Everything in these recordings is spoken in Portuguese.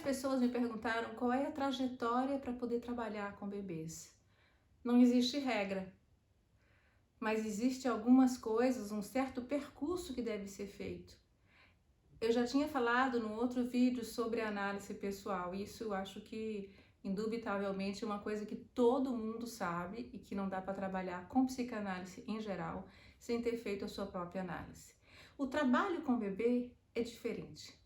pessoas me perguntaram qual é a trajetória para poder trabalhar com bebês. Não existe regra, mas existe algumas coisas, um certo percurso que deve ser feito. Eu já tinha falado no outro vídeo sobre análise pessoal. Isso eu acho que, indubitavelmente, é uma coisa que todo mundo sabe e que não dá para trabalhar com psicanálise em geral sem ter feito a sua própria análise. O trabalho com bebê é diferente.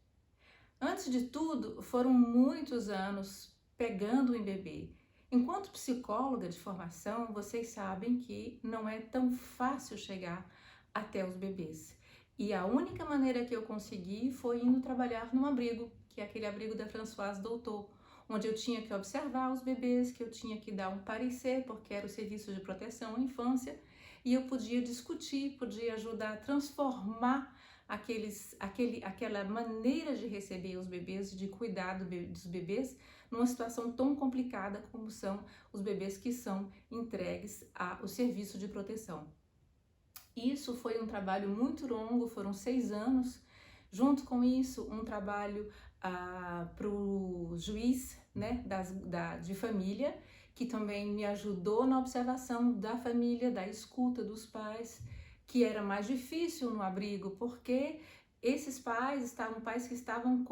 Antes de tudo, foram muitos anos pegando em bebê. Enquanto psicóloga de formação, vocês sabem que não é tão fácil chegar até os bebês. E a única maneira que eu consegui foi indo trabalhar num abrigo, que é aquele abrigo da Françoise Doutor, onde eu tinha que observar os bebês, que eu tinha que dar um parecer, porque era o serviço de proteção à infância, e eu podia discutir, podia ajudar a transformar aquela maneira de receber os bebês, de cuidar dos bebês, numa situação tão complicada como são os bebês que são entregues ao serviço de proteção. Isso foi um trabalho muito longo, foram 6 anos. Junto com isso, um trabalho para o juiz, né, de família, que também me ajudou na observação da família, da escuta dos pais, que era mais difícil no abrigo, porque esses pais que estavam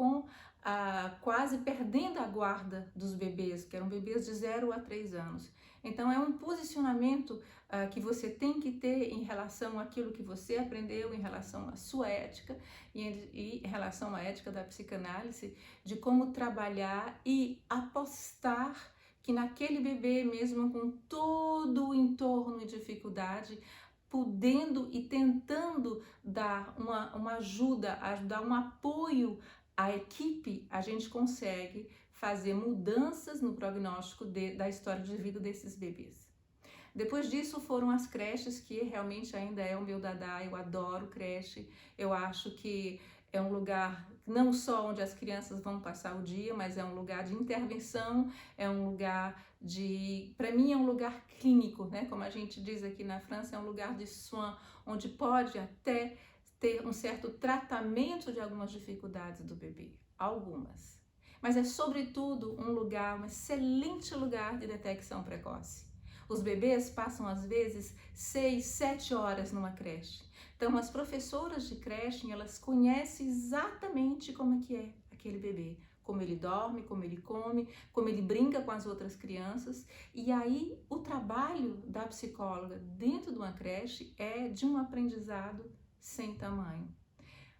quase perdendo a guarda dos bebês, que eram bebês de 0 a 3 anos. Então é um posicionamento que você tem que ter em relação àquilo que você aprendeu, em relação à sua ética e em relação à ética da psicanálise, de como trabalhar e apostar que naquele bebê, mesmo com todo o entorno e dificuldade, podendo e tentando dar uma ajuda, dar um apoio à equipe, a gente consegue fazer mudanças no prognóstico da história de vida desses bebês. Depois disso foram as creches, que realmente ainda é o meu dadá. Eu adoro creche, eu acho que é um lugar não só onde as crianças vão passar o dia, mas é um lugar de intervenção, é um lugar para mim é um lugar clínico, né? Como a gente diz aqui na França, é um lugar de soins, onde pode até ter um certo tratamento de algumas dificuldades do bebê, algumas. Mas é sobretudo um excelente lugar de detecção precoce. Os bebês passam às vezes 6, 7 horas numa creche. Então as professoras de creche, elas conhecem exatamente como é que é aquele bebê, como ele dorme, como ele come, como ele brinca com as outras crianças. E aí o trabalho da psicóloga dentro de uma creche é de um aprendizado sem tamanho.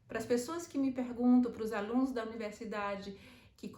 Para as pessoas que me perguntam, para os alunos da universidade que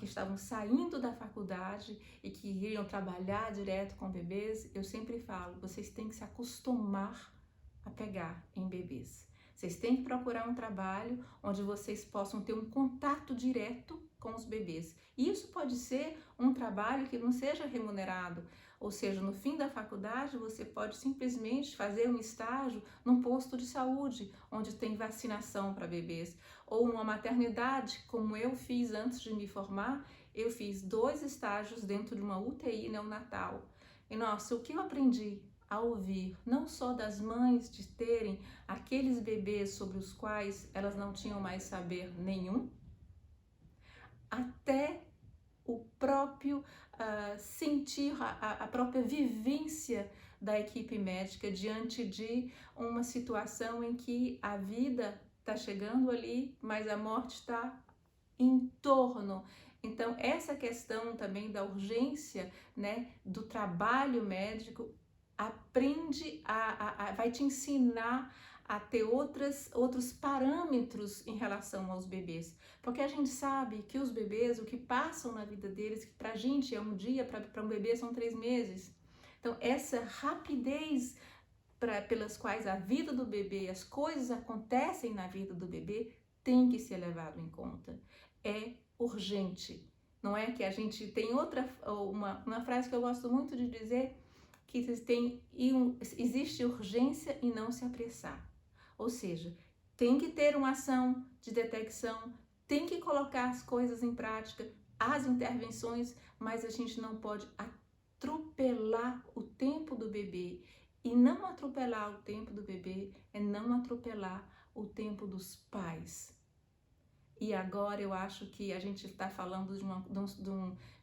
estavam saindo da faculdade e que iriam trabalhar direto com bebês, eu sempre falo, vocês têm que se acostumar a pegar em bebês. Vocês têm que procurar um trabalho onde vocês possam ter um contato direto com os bebês. E isso pode ser um trabalho que não seja remunerado, ou seja, no fim da faculdade você pode simplesmente fazer um estágio num posto de saúde, onde tem vacinação para bebês, ou numa maternidade, como eu fiz antes de me formar. Eu fiz 2 estágios dentro de uma UTI neonatal. E nossa, o que eu aprendi a ouvir, não só das mães de terem aqueles bebês sobre os quais elas não tinham mais saber nenhum, até o próprio sentir a própria vivência da equipe médica diante de uma situação em que a vida está chegando ali, mas a morte está em torno. Então essa questão também da urgência, né, do trabalho médico, vai te ensinar a ter outros parâmetros em relação aos bebês, porque a gente sabe que os bebês, o que passam na vida deles, que pra gente é um dia, para um bebê são 3 meses. Então essa rapidez pelas quais a vida do bebê, as coisas acontecem na vida do bebê, tem que ser levado em conta. É urgente. Não é que a gente tem uma frase que eu gosto muito de dizer, que existe urgência em não se apressar. Ou seja, tem que ter uma ação de detecção, tem que colocar as coisas em prática, as intervenções, mas a gente não pode atropelar o tempo do bebê. E não atropelar o tempo do bebê é não atropelar o tempo dos pais. E agora eu acho que a gente está falando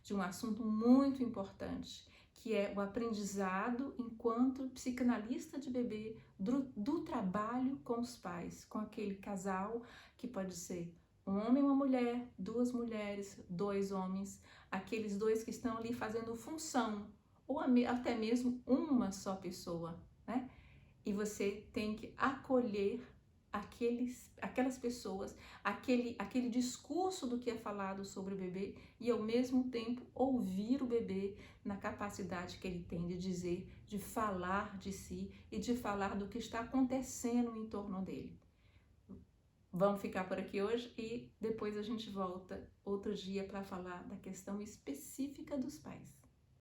de um assunto muito importante, que é o aprendizado enquanto psicanalista de bebê do trabalho com os pais, com aquele casal que pode ser um homem e uma mulher, duas mulheres, dois homens, aqueles dois que estão ali fazendo função, ou até mesmo uma só pessoa, né? E você tem que acolher aquelas pessoas, aquele discurso do que é falado sobre o bebê e ao mesmo tempo ouvir o bebê na capacidade que ele tem de dizer, de falar de si e de falar do que está acontecendo em torno dele. Vamos ficar por aqui hoje e depois a gente volta outro dia para falar da questão específica dos pais.